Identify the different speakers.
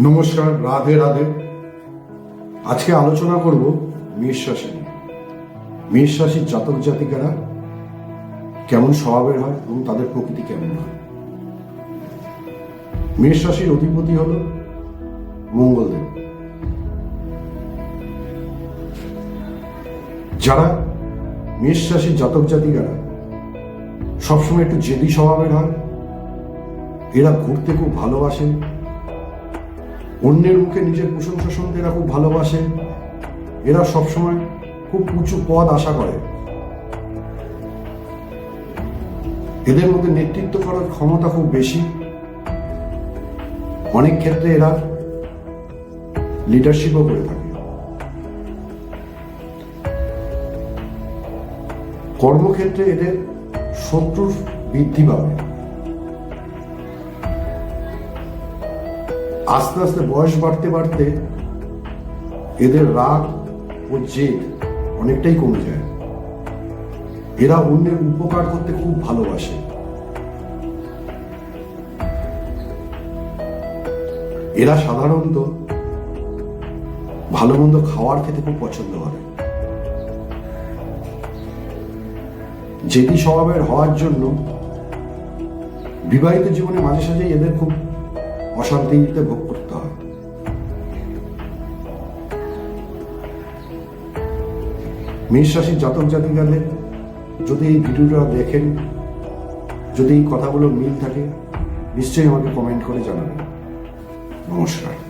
Speaker 1: নমস্কার, রাধে রাধে। আজকে আলোচনা করব মেষ রাশি নিয়ে। মেষ রাশির জাতক জাতিকারা কেমন স্বভাবের হয় এবং তাদের প্রকৃতি কেমন হয়। মেষ রাশির অধিপতি হল মঙ্গলদেব। যারা মেষ রাশির জাতক জাতিকারা সবসময় একটু জেদি স্বভাবের হয়, এরা ঘুরতে খুব ভালোবাসেন, অন্যের মুখে নিজের প্রশংসা শুনতে এরা খুব ভালোবাসে, এরা সবসময় খুব উঁচু পদ আশা করে, এদের মধ্যে নেতৃত্ব করার ক্ষমতা খুব বেশি। অনেক ক্ষেত্রে এরা লিডারশিপও করে থাকে। কর্মক্ষেত্রে এদের শত্রুর বৃদ্ধি পাবে। আস্তে আস্তে বয়স বাড়তে বাড়তে এদের রাগ ও জেদ অনেকটাই কমে যায়। এরা অন্যের উপকার করতে খুব ভালোবাসে। এরা সাধারণত ভালো মন্দ খাওয়ার খেতে খুব পছন্দ করে। জেদি স্বভাবের হওয়ার জন্য বিবাহিত জীবনে মাঝে সাঝে এদের খুব অশান্তিতে ভোগ করতে হয়। মেষ রাশির জাতক জাতিকাদের যদি এই ভিডিওটা দেখেন, যদি এই কথাগুলো মিল থাকে, নিশ্চয়ই আমাকে কমেন্ট করে জানাবেন। নমস্কার।